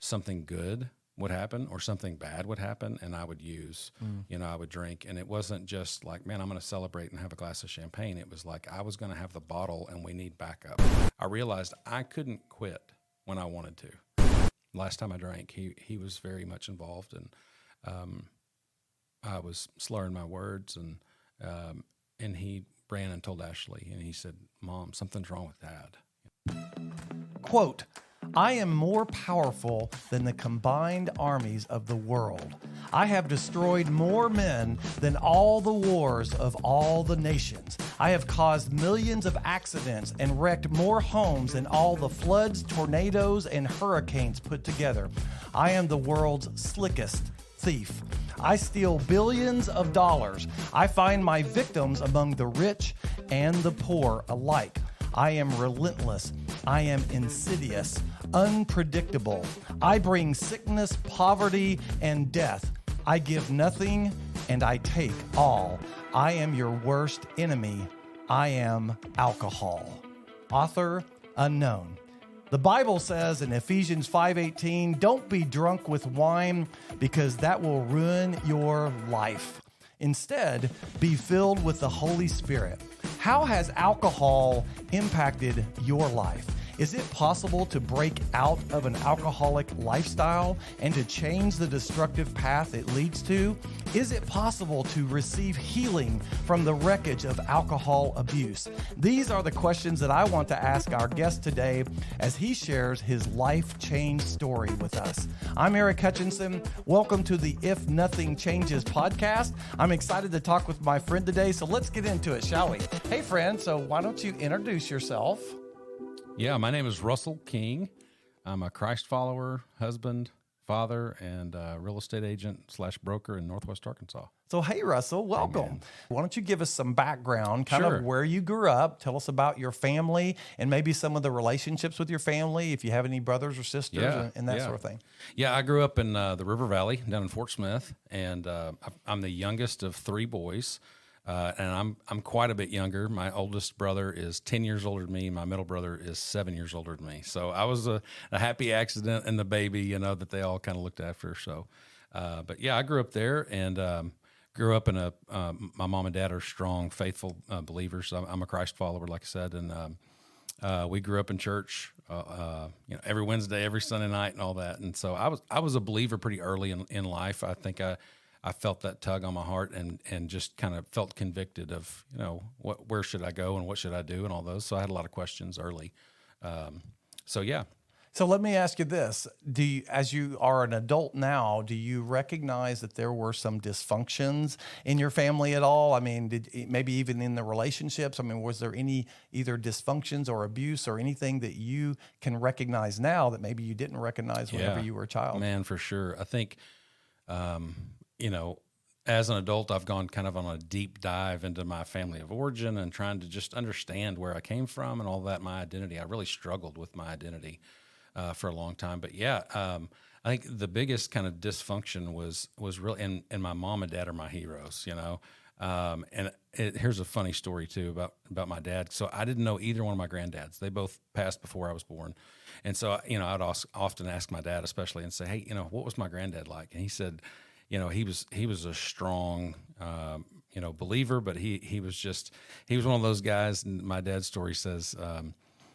something good would happen or something bad would happen, and I would use, I would drink. And it wasn't just like, man, I'm going to celebrate and have a glass of champagne. It was like I was going to have the bottle and we need backup. I realized I couldn't quit when I wanted to. Last time I drank, he was very much involved, and I was slurring my words, and he ran and told Ashley, and he said, Mom, something's wrong with Dad. Quote, I am more powerful than the combined armies of the world. I have destroyed more men than all the wars of all the nations. I have caused millions of accidents and wrecked more homes than all the floods, tornadoes, and hurricanes put together. I am the world's slickest thief. I steal billions of dollars. I find my victims among the rich and the poor alike. I am relentless. I am insidious, unpredictable. I bring sickness, poverty, and death. I give nothing and I take all. I am your worst enemy. I am alcohol. Author unknown. The Bible says in Ephesians 5:18, don't be drunk with wine because that will ruin your life. Instead, be filled with the Holy Spirit. How has alcohol impacted your life? Is it possible to break out of an alcoholic lifestyle and to change the destructive path it leads to? Is it possible to receive healing from the wreckage of alcohol abuse? These are the questions that I want to ask our guest today as he shares his life change story with us. I'm Eric Hutchinson. Welcome to the If Nothing Changes podcast. I'm excited to talk with my friend today, so let's get into it, shall we? Hey, friend, so why don't you introduce yourself? Yeah, my name is Russell King. I'm a Christ follower, husband, father, and real estate agent / broker in Northwest Arkansas. So, hey, Russell, welcome. Amen. Why don't you give us some background, Sure. of where you grew up, tell us about your family, and maybe some of the relationships with your family, if you have any brothers or sisters and that sort of thing. Yeah, I grew up in the River Valley down in Fort Smith, and I'm the youngest of 3 boys. And I'm quite a bit younger. My oldest brother is 10 years older than me. My middle brother is 7 years older than me. So I was a happy accident and the baby, that they all kind of looked after. So, but yeah, I grew up there and grew up in my mom and dad are strong, faithful believers. I'm a Christ follower, like I said, and we grew up in church, every Wednesday, every Sunday night, and all that. And so I was a believer pretty early in life. I think I felt that tug on my heart and just kind of felt convicted of, where should I go and what should I do and all those. So I had a lot of questions early. Yeah. So let me ask you this. As you are an adult now, do you recognize that there were some dysfunctions in your family at all? I mean, maybe even in the relationships? I mean, was there any either dysfunctions or abuse or anything that you can recognize now that maybe you didn't recognize whenever you were a child? Man, for sure. I think, as an adult, I've gone kind of on a deep dive into my family of origin and trying to just understand where I came from and all that, my identity. I really struggled with my identity for a long time. But yeah, I think the biggest kind of dysfunction was really, and my mom and dad are my heroes, here's a funny story too about my dad. So I didn't know either one of my granddads. They both passed before I was born. And so, I'd often ask my dad, especially, and say, hey, what was my granddad like? And he said, he was a strong, believer, but he was one of those guys. And my dad's story says,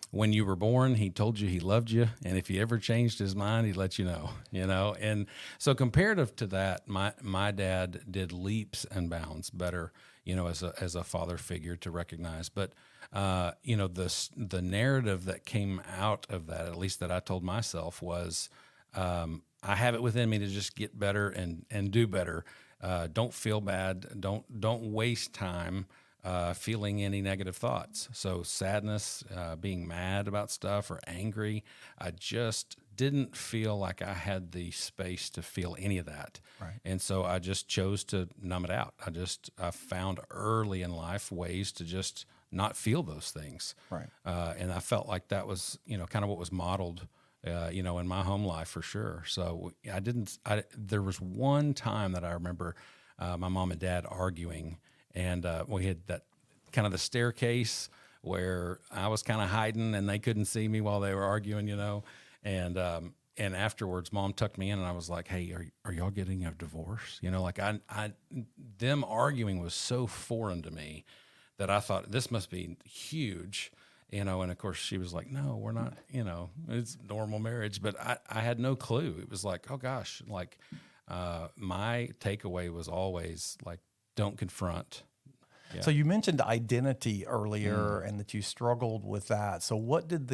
when you were born, he told you he loved you. And if he ever changed his mind, he'd let you know, And so comparative to that, my dad did leaps and bounds better, as a father figure to recognize. But, the narrative that came out of that, at least that I told myself, was, I have it within me to just get better and do better. Don't feel bad. Don't waste time feeling any negative thoughts. So sadness, being mad about stuff or angry, I just didn't feel like I had the space to feel any of that. Right. And so I just chose to numb it out. I found early in life ways to just not feel those things. Right. And I felt like that was, kind of what was modeled in my home life for sure. So there was one time that I remember my mom and dad arguing, and we had that kind of the staircase where I was kind of hiding and they couldn't see me while they were arguing, and and afterwards, Mom tucked me in, and I was like, "Hey, are y'all getting a divorce?" You know, like them arguing was so foreign to me that I thought this must be huge. You know, and of course she was like, "No, we're not. You know, it's normal marriage." But I had no clue. It was like, oh gosh, like my takeaway was always like, don't confront. Yeah. So you mentioned identity earlier and that you struggled with that. So what did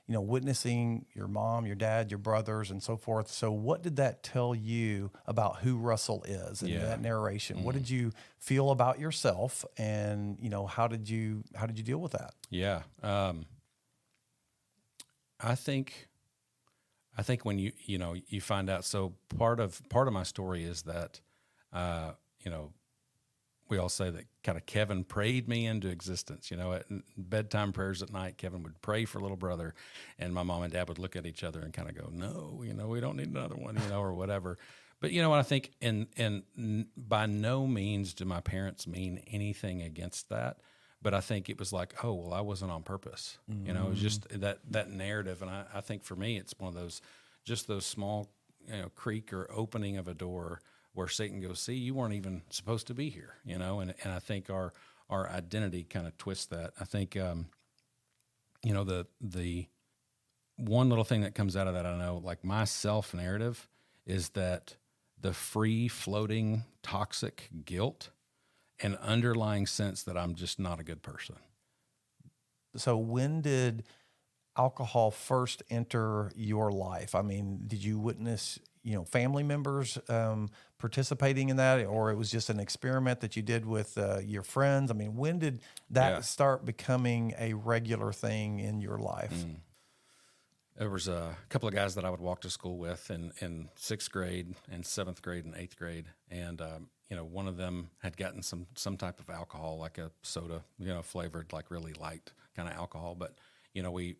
witnessing your mom, your dad, your brothers and so forth. So what did that tell you about who Russell is in that narration? What did you feel about yourself, and, how did you deal with that? Yeah. I think when you find out, so part of my story is that, we all say that kind of Kevin prayed me into existence. At bedtime prayers at night, Kevin would pray for little brother, and my mom and dad would look at each other and kind of go, "No, we don't need another one," or whatever. But what I think, and by no means do my parents mean anything against that. But I think it was like, oh, well, I wasn't on purpose. It was just that narrative. And I think for me, it's one of those small, creak or opening of a door where Satan goes, see, you weren't even supposed to be here, and I think our identity kind of twists that. I think, the one little thing that comes out of that, I know, like my self-narrative is that the free-floating toxic guilt and underlying sense that I'm just not a good person. So when did alcohol first enter your life? I mean, did you witness, family members participating in that, or it was just an experiment that you did with your friends? I mean, when did that start becoming a regular thing in your life? There was a couple of guys that I would walk to school with in sixth grade and seventh grade and eighth grade. And, one of them had gotten some type of alcohol, like a soda, flavored, like really light kind of alcohol. But, we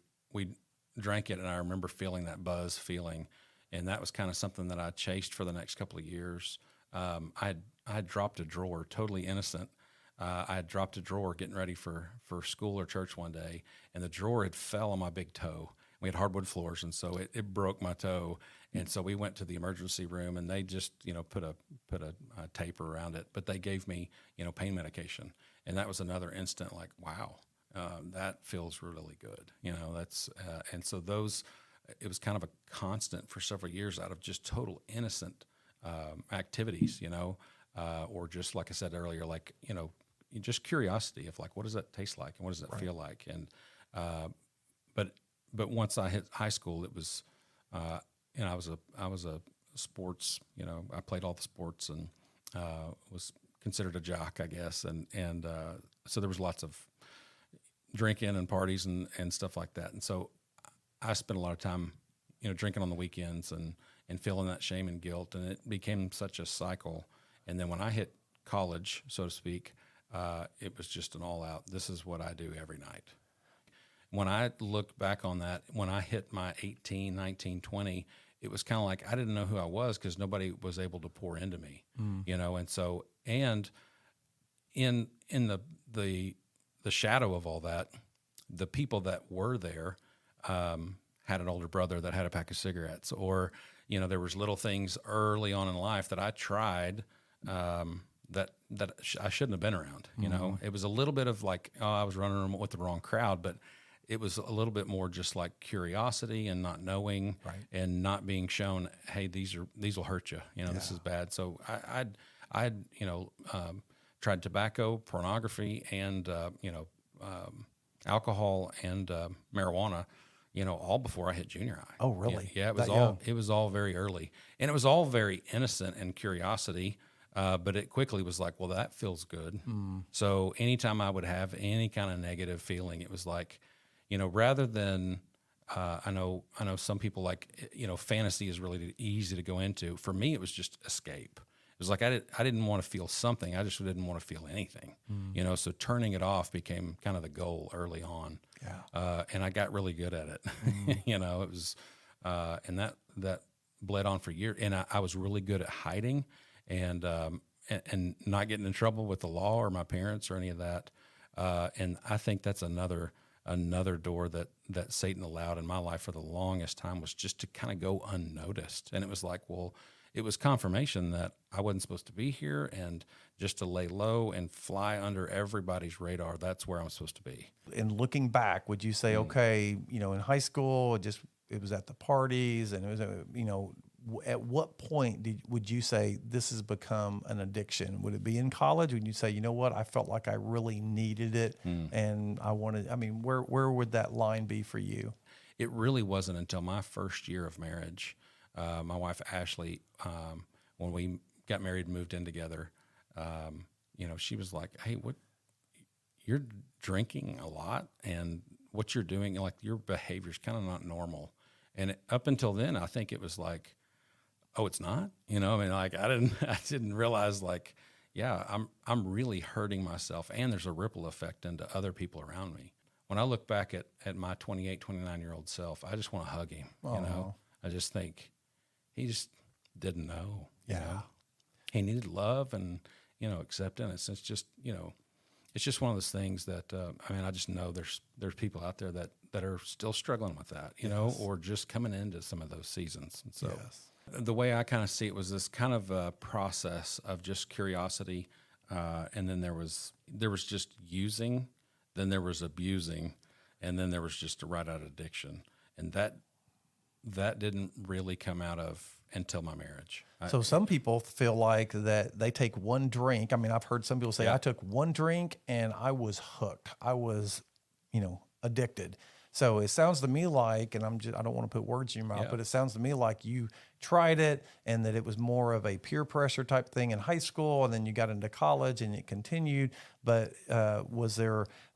drank it, and I remember feeling that buzz feeling. And that was kind of something that I chased for the next couple of years. I had dropped a drawer, totally innocent. I had dropped a drawer getting ready for school or church one day, and the drawer had fell on my big toe. We had hardwood floors, and so it broke my toe. And so we went to the emergency room, and they just put a tape around it. But they gave me pain medication, and that was another instant like, wow, that feels really good. And so those. It was kind of a constant for several years out of just total innocent activities, or just like I said earlier, like, just curiosity of like, what does that taste like and what does that feel like? And but once I hit high school, it was, I was a sports, I played all the sports and was considered a jock, I guess, and so there was lots of drinking and parties and stuff like that, and so I spent a lot of time, drinking on the weekends and feeling that shame and guilt, and it became such a cycle. And then when I hit college, so to speak, it was just an all-out, this is what I do every night. When I look back on that, when I hit my 18, 19, 20, it was kind of like I didn't know who I was because nobody was able to pour into me, and so, and in the shadow of all that, the people that were there had an older brother that had a pack of cigarettes, or, there was little things early on in life that I tried that I shouldn't have been around. It was a little bit of like, oh, I was running with the wrong crowd, but it was a little bit more just like curiosity and not knowing, and not being shown, hey, these will hurt you. This is bad. So I'd tried tobacco, pornography, and alcohol and marijuana, all before I hit junior high. Oh, really? Yeah, it was all very early, and it was all very innocent and curiosity. But it quickly was like, well, that feels good. So anytime I would have any kind of negative feeling, it was like, rather than, I know some people like, fantasy is really easy to go into. For me, it was just escape. It was like I didn't want to feel something. I just didn't want to feel anything. So turning it off became kind of the goal early on. Yeah. And I got really good at it. It was, and that bled on for years. And I was really good at hiding and not getting in trouble with the law or my parents or any of that. And I think that's another another door that Satan allowed in my life for the longest time was just to kind of go unnoticed. And it was like, well, it was confirmation that I wasn't supposed to be here, and just to lay low and fly under everybody's radar. That's where I'm supposed to be. And looking back, would you say, okay, in high school, it was at the parties, and it was, at what point would you say this has become an addiction? Would it be in college? Would you say, you know what, I felt like I really needed it, and where would that line be for you? It really wasn't until my first year of marriage. My wife, Ashley, when we got married and moved in together, she was like, hey, you're drinking a lot, and what you're doing, like your behavior's kind of not normal. And up until then, I think it was like, oh, it's not, I didn't realize, like, yeah, I'm really hurting myself, and there's a ripple effect into other people around me. When I look back at my 28, 29-year-old self, I just want to hug him, I just think he just didn't know, he needed love and, acceptance. It's just, it's just one of those things that, I just know there's people out there that are still struggling with that, or just coming into some of those seasons. And so the way I kind of see it was this kind of a process of just curiosity. And then there was just using, then there was abusing, and then there was just a right out addiction. And that didn't really come out of until my marriage. So some people feel like that they take one drink. I've heard some people say, I took one drink and I was hooked. I was, addicted. So it sounds to me like, and I don't want to put words in your mouth, but it sounds to me like you tried it and that it was more of a peer pressure type thing in high school, and then you got into college and it continued. But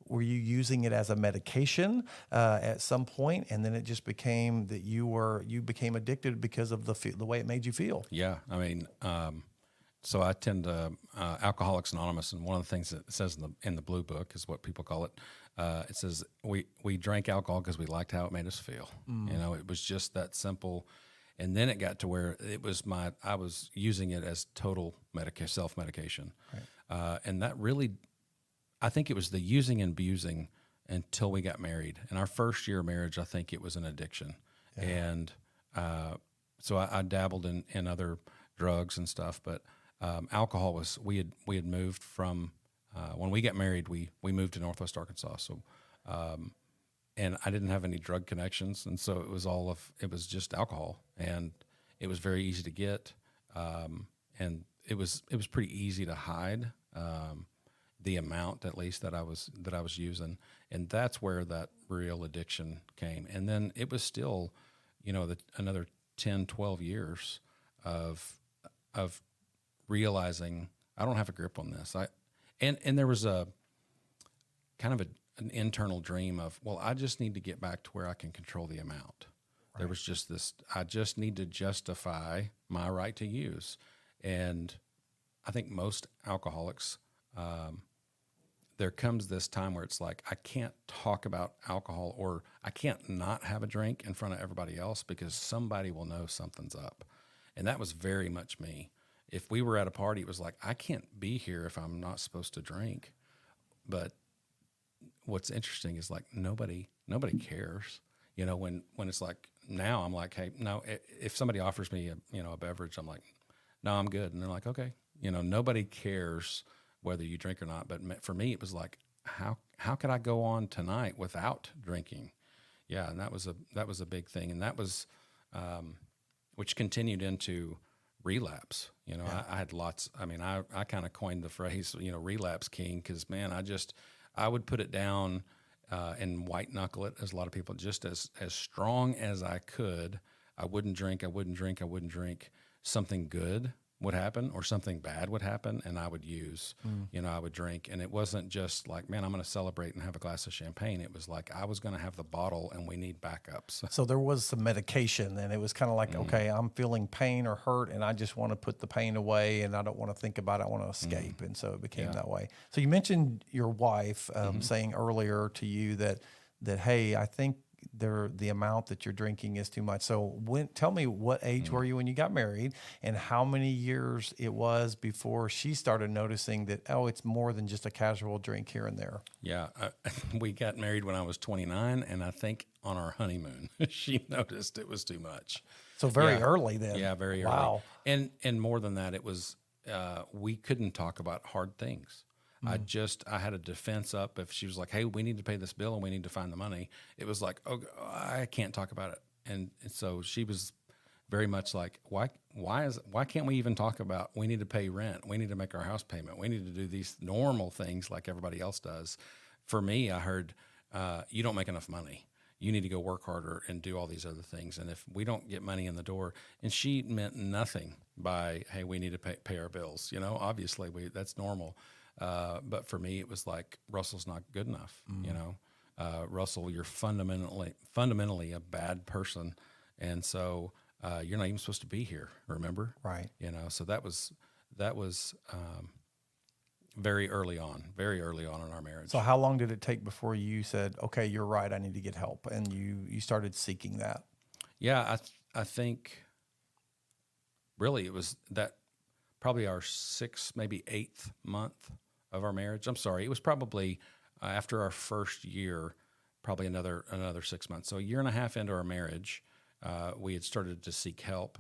were you using it as a medication at some point, and then it just became that you became addicted because of the way it made you feel? Yeah, so I attend Alcoholics Anonymous, and one of the things that it says in the Blue Book is what people call it. It says we drank alcohol because we liked how it made us feel. It was just that simple. And then it got to where I was using it as total self-medication. Right. And that really, I think it was the using and abusing until we got married. In our first year of marriage, I think it was an addiction. Yeah. And so I dabbled in other drugs and stuff, but alcohol was, we had moved from, when we got married, we moved to Northwest Arkansas. So, and I didn't have any drug connections. And so it was just alcohol, and it was very easy to get. And it was pretty easy to hide, the amount at least that I was using. And that's where that real addiction came. And then it was still, another 10, 12 years of realizing I don't have a grip on this. And there was a kind of an internal dream of, well, I just need to get back to where I can control the amount. Right. There was just this, I just need to justify my right to use. And I think most alcoholics, there comes this time where it's like, I can't talk about alcohol, or I can't not have a drink in front of everybody else because somebody will know something's up. And that was very much me. If we were at a party, it was like, I can't be here if I'm not supposed to drink. But what's interesting is like nobody cares. When it's like, now I'm like, hey, no, if somebody offers me a beverage, I'm like, no, I'm good. And they're like, okay, nobody cares whether you drink or not. But for me, it was like, how could I go on tonight without drinking? Yeah. And that was a big thing. And that was, which continued into relapse. I had lots. I kind of coined the phrase, relapse king, because man, I would put it down and white knuckle it, as a lot of people, just as strong as I could. I wouldn't drink. Something good would happen or something bad would happen, and I would use. I would drink, and it wasn't just like, man, I'm going to celebrate and have a glass of champagne. It was like I was going to have the bottle, and we need backups. So there was some medication, and it was kind of like, okay, I'm feeling pain or hurt, and I just want to put the pain away, and I don't want to think about it. I want to escape, and so it became that way. So you mentioned your wife saying earlier to you that hey, I think the amount that you're drinking is too much. So tell me what age were you when you got married, and how many years it was before she started noticing that, oh, it's more than just a casual drink here and there. Yeah, we got married when I was 29, and I think on our honeymoon, she noticed it was too much. So very Yeah. early then. Yeah, very Wow. early. And more than that, it was we couldn't talk about hard things. I had a defense up. If she was like, "Hey, we need to pay this bill and we need to find the money," it was like, "Oh, I can't talk about it." And so she was very much like, why can't we even talk about, we need to pay rent, we need to make our house payment, we need to do these normal things like everybody else does. For me, I heard, you don't make enough money. You need to go work harder and do all these other things. And if we don't get money in the door, and she meant nothing by, hey, we need to pay our bills. Obviously that's normal. But for me, it was like, Russell's not good enough. Russell, you're fundamentally a bad person. And so, you're not even supposed to be here, remember? Right. So that was very early on in our marriage. So how long did it take before you said, okay, you're right, I need to get help, and you started seeking that? Yeah, I think really it was that probably our 6th, maybe 8th month of our marriage. I'm sorry, it was probably after our first year, probably another 6 months. So a year and a half into our marriage, we had started to seek help,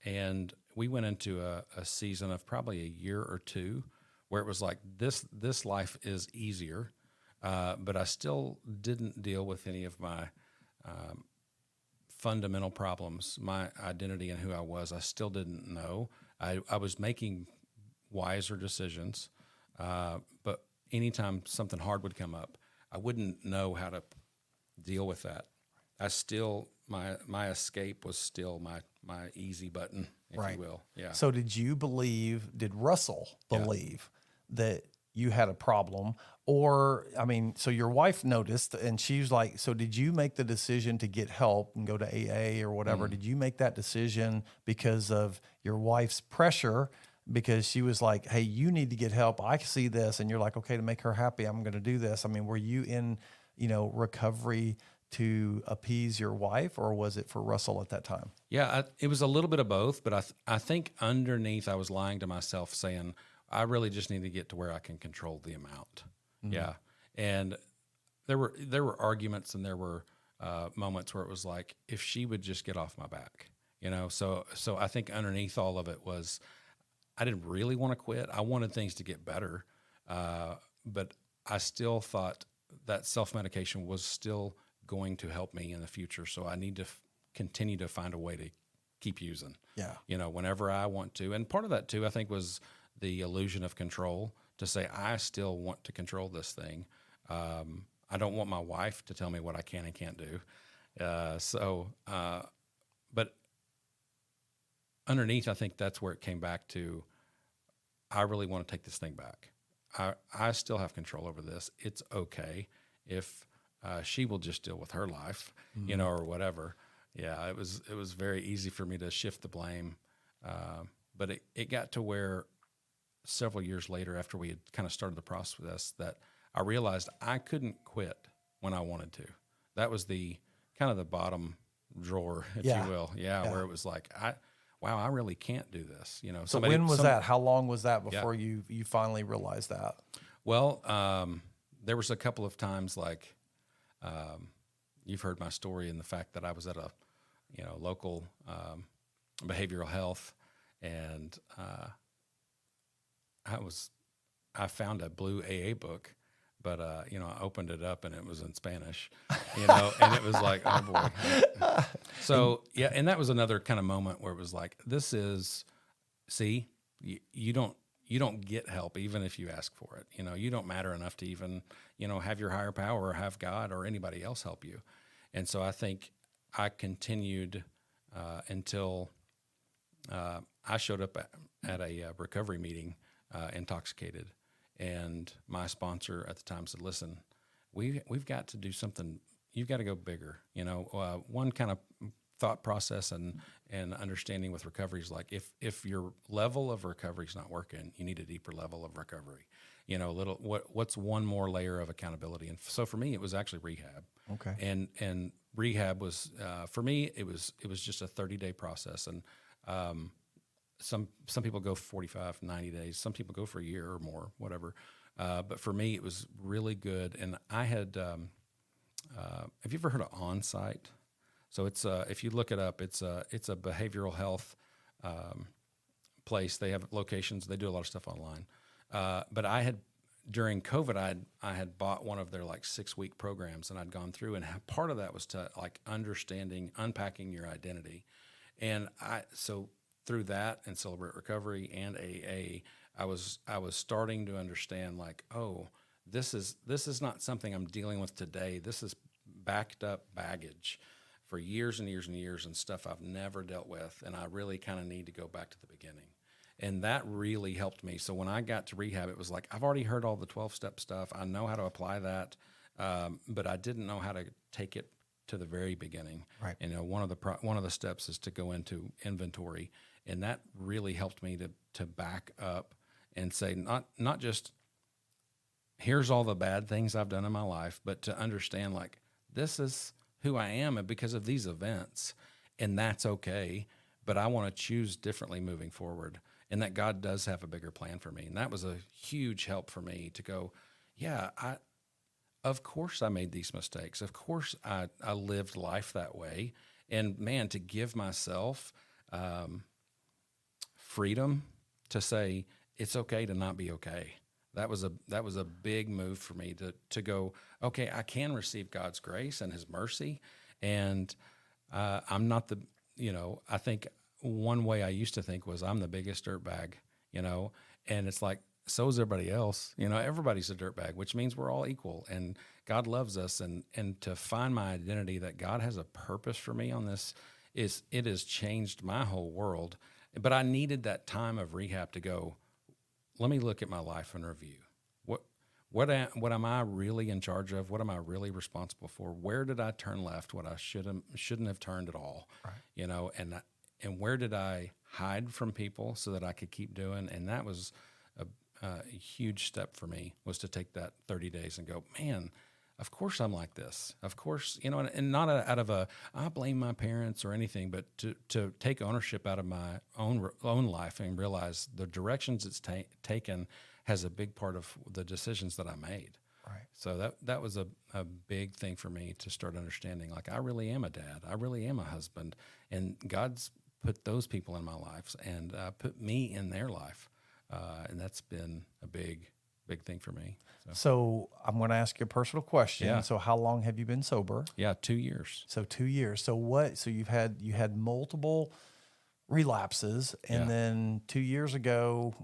and we went into a season of probably a year or two where it was like, this life is easier, but I still didn't deal with any of my fundamental problems, my identity and who I was. I still didn't know. I was making wiser decisions, but anytime something hard would come up, I wouldn't know how to deal with that. I still, my escape was still my easy button, if Right. you will. Yeah. So did Russell believe that you had a problem? Or, I mean, so your wife noticed and she was like, so did you make the decision to get help and go to AA or whatever? Did you make that decision because of your wife's pressure? Because she was like, hey, you need to get help. I see this. And you're like, okay, to make her happy, I'm going to do this. I mean, were you in, recovery to appease your wife, or was it for Russell at that time? Yeah, it was a little bit of both, but I think underneath I was lying to myself saying, I really just need to get to where I can control the amount. Mm-hmm. Yeah. And there were arguments, and there were moments where it was like, if she would just get off my back, so I think underneath all of it was, I didn't really want to quit. I wanted things to get better. But I still thought that self-medication was still going to help me in the future. So I need to continue to find a way to keep using, whenever I want to. And part of that too, I think, was the illusion of control, to say, I still want to control this thing. I don't want my wife to tell me what I can and can't do. But underneath, I think that's where it came back to, I really want to take this thing back. I still have control over this. It's okay if she will just deal with her life, or whatever. Yeah, it was very easy for me to shift the blame. But it got to where several years later, after we had kind of started the process, that I realized I couldn't quit when I wanted to. That was the kind of the bottom drawer, if you will. Yeah, where it was like, I really can't do this. So when was that? How long was that before you finally realized that? Well, there was a couple of times, like, you've heard my story, and the fact that I was at a, local behavioral health, and I found a blue AA book, but I opened it up and it was in Spanish, and it was like, oh boy. So yeah, and that was another kind of moment where it was like, this is, see, you don't get help even if you ask for it. You don't matter enough to even, have your higher power or have God or anybody else help you. And so I think I continued until I showed up at a recovery meeting intoxicated, and my sponsor at the time said, listen, we've got to do something. You've got to go bigger. One kind of thought process and understanding with recovery is like if your level of recovery is not working, you need a deeper level of recovery. What's one more layer of accountability? And so for me, it was actually rehab. Okay. And rehab was for me, it was just a 30-day process. And some people go 45, 90 days. Some people go for a year or more, whatever. But for me, it was really good. And I had, have you ever heard of Onsite? So it's if you look it up, it's a behavioral health place. They have locations. They do a lot of stuff online. But during COVID, I had bought one of their like 6-week programs, and I'd gone through, and part of that was to like unpacking your identity. And so through that and Celebrate Recovery and AA, I was starting to understand like, oh, this is not something I'm dealing with today. This is backed up baggage for years and years and years and stuff I've never dealt with, and I really kind of need to go back to the beginning. And that really helped me. So when I got to rehab, it was like, I've already heard all the 12-step stuff. I know how to apply that, but I didn't know how to take it to the very beginning. Right. One of the steps is to go into inventory, and that really helped me to back up and say, not just here's all the bad things I've done in my life, but to understand like this is who I am because of these events, and that's okay. But I want to choose differently moving forward, and that God does have a bigger plan for me. And that was a huge help for me to go, yeah, of course I made these mistakes. Of course I lived life that way. And man, to give myself freedom to say it's okay to not be okay. That was a big move for me to go, okay, I can receive God's grace and his mercy. And I'm not I think one way I used to think was I'm the biggest dirtbag, and it's like, so is everybody else. Everybody's a dirtbag, which means we're all equal, and God loves us. And to find my identity that God has a purpose for me on this it has changed my whole world. But I needed that time of rehab to go, let me look at my life and review. What am I really in charge of? What am I really responsible for? Where did I turn left? What I shouldn't have turned at all, right. And where did I hide from people so that I could keep doing? And that was a huge step for me, was to take that 30 days and go, man, of course I'm like this. Of course, and not out of I blame my parents or anything, but to take ownership out of my own life and realize the directions it's taken has a big part of the decisions that I made. Right. So that was a big thing for me to start understanding, like, I really am a dad. I really am a husband. And God's put those people in my life and put me in their life. And that's been a big thing for me. So I'm going to ask you a personal question. Yeah. So how long have you been sober? Yeah, 2 years. So 2 years. So you had multiple relapses, and Yeah. then 2 years ago,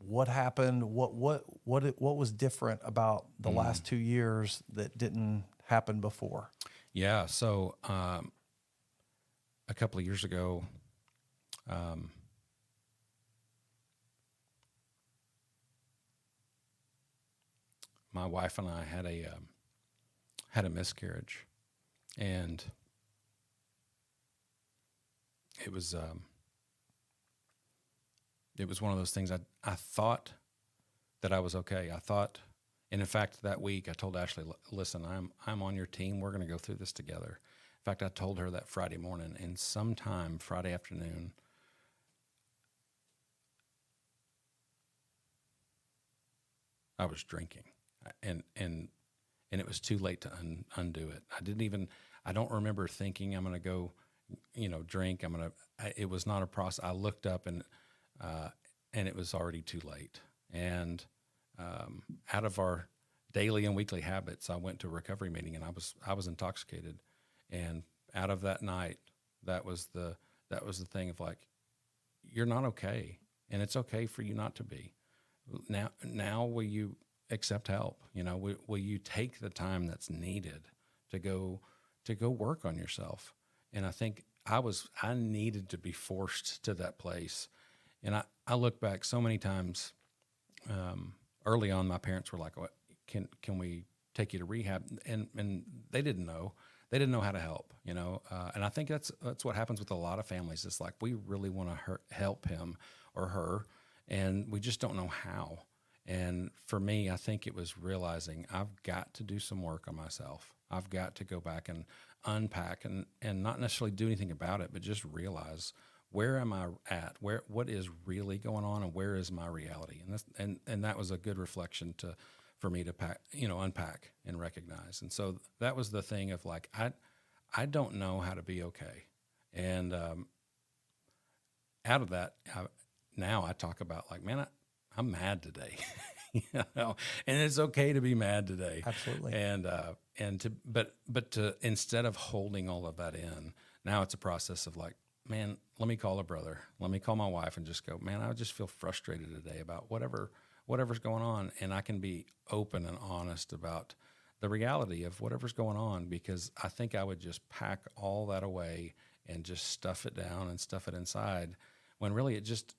what happened? What was different about the last 2 years that didn't happen before? Yeah. So a couple of years ago, my wife and I had a miscarriage, and it was one of those things. I thought that I was okay. I thought, and in fact, that week I told Ashley, "Listen, I'm on your team. We're going to go through this together." In fact, I told her that Friday morning, and sometime Friday afternoon, I was drinking, and it was too late to undo it. I don't remember thinking I'm going to go, drink. It was not a process. I looked up and it was already too late. And out of our daily and weekly habits, I went to a recovery meeting, and I was intoxicated. And out of that night, that was the thing of like, you're not okay, and it's okay for you not to be. Now will you accept help? Will you take the time that's needed to go work on yourself? And I think I needed to be forced to that place. And I look back so many times, early on, my parents were like, "What, can we take you to rehab?" And they didn't know. they didn't know how to help, and I think that's what happens with a lot of families. It's like we really want to help him or her, and we just don't know how. And for me, I think it was realizing I've got to do some work on myself. I've got to go back and unpack and not necessarily do anything about it, but just realize, where am I at? What is really going on, and where is my reality? And that was a good reflection for me to unpack and recognize. And so that was the thing of like, I don't know how to be okay. And out of that, now I talk about like, man, I'm mad today, and it's okay to be mad today. Absolutely. But instead of holding all of that in, now it's a process of like, man, let me call a brother, let me call my wife and just go, man, I just feel frustrated today about whatever's going on. And I can be open and honest about the reality of whatever's going on, because I think I would just pack all that away and just stuff it down and stuff it inside, when really it just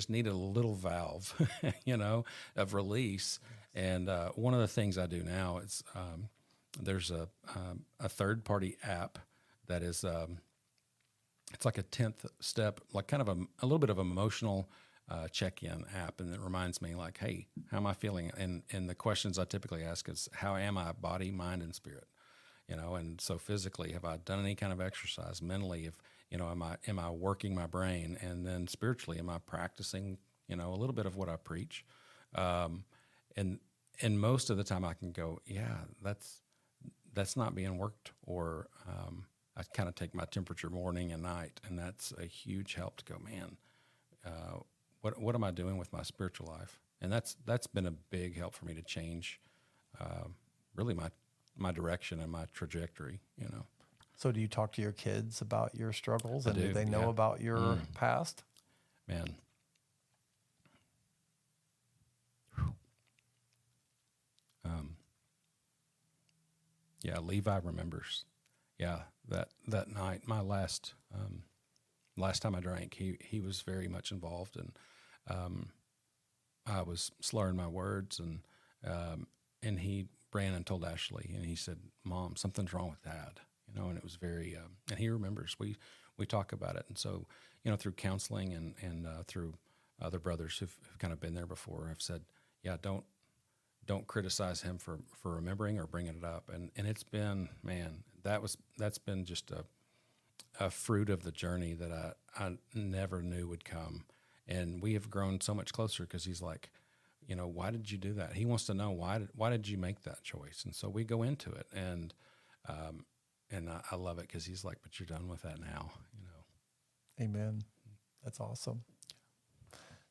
needed a little valve, of release. And one of the things I do now is there's a third-party app that is it's like a 10th step, like kind of a little bit of emotional check-in app, and it reminds me like, hey, how am I feeling? And the questions I typically ask is, how am I, body, mind, and spirit? And so physically, have I done any kind of exercise? Mentally, if am I working my brain? And then spiritually, am I practicing a little bit of what I preach? And most of the time, I can go, yeah, that's not being worked, or I kind of take my temperature morning and night, and that's a huge help to go, man, what am I doing with my spiritual life? And that's been a big help for me to change really my direction and my trajectory, So do you talk to your kids about your struggles, and do they know yeah. about your past? Man. Yeah, Levi remembers. Yeah, that night, my last time I drank, he was very much involved, and I was slurring my words, and he ran and told Ashley, and he said, "Mom, something's wrong with Dad," and it was very, and he remembers. We talk about it, and so through counseling and through other brothers who've kind of been there before, have said, yeah, don't criticize him for remembering or bringing it up. And it's been, man, that's been just a fruit of the journey that I never knew would come. And we have grown so much closer, because he's like, why did you do that? He wants to know, why did you make that choice? And so we go into it, and I love it, because he's like, but you're done with that now, Amen. That's awesome.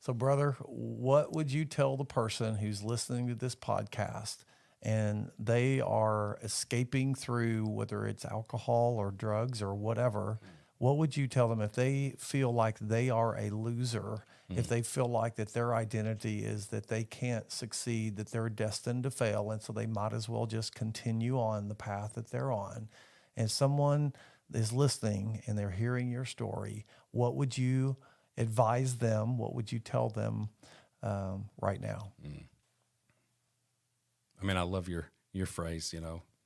So, brother, what would you tell the person who's listening to this podcast and they are escaping through, whether it's alcohol or drugs or whatever? What would you tell them if they feel like they are a loser, if they feel like that their identity is that they can't succeed, that they're destined to fail, and so they might as well just continue on the path that they're on? And someone is listening and they're hearing your story, what would you advise them? What would you tell them right now? I mean, I love your phrase,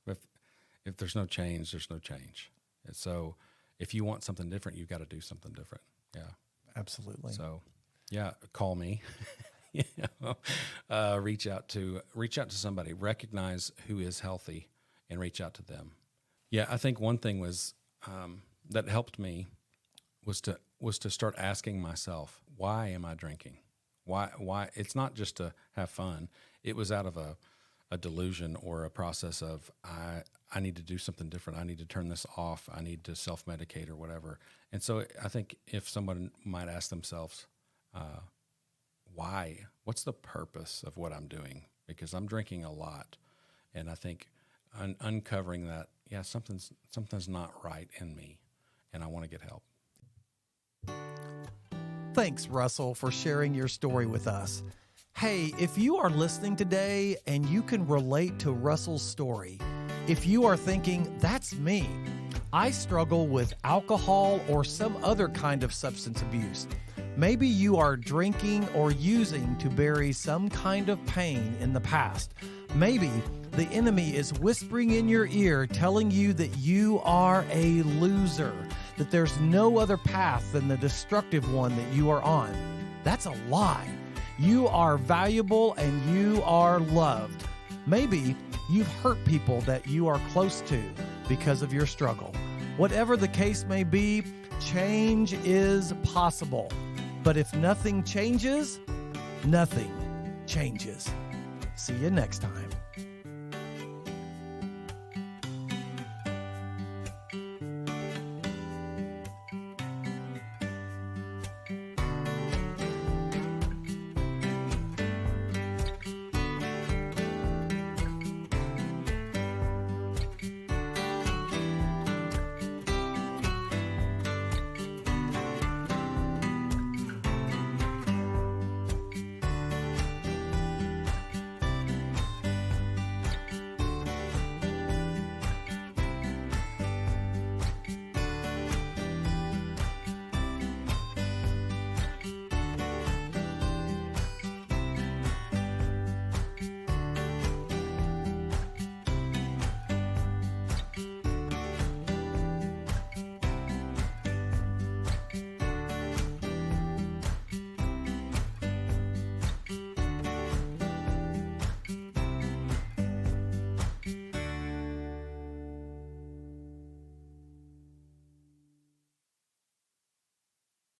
if there's no change, there's no change. And so if you want something different, you've got to do something different. Yeah, absolutely. So yeah, call me, reach out to somebody, recognize who is healthy, and reach out to them. Yeah. I think one thing was, that helped me was to start asking myself, why am I drinking? Why? It's not just to have fun. It was out of a delusion or a process of, I need to do something different. I need to turn this off. I need to self-medicate or whatever. And so I think if someone might ask themselves, why? What's the purpose of what I'm doing? Because I'm drinking a lot. And I think uncovering that, yeah, something's not right in me, and I want to get help. Thanks, Russell, for sharing your story with us. Hey, if you are listening today and you can relate to Russell's story, if you are thinking, that's me, I struggle with alcohol or some other kind of substance abuse. Maybe you are drinking or using to bury some kind of pain in the past. Maybe the enemy is whispering in your ear, telling you that you are a loser, that there's no other path than the destructive one that you are on. That's a lie. You are valuable and you are loved. Maybe you've hurt people that you are close to because of your struggle. Whatever the case may be, change is possible. But if nothing changes, nothing changes. See you next time.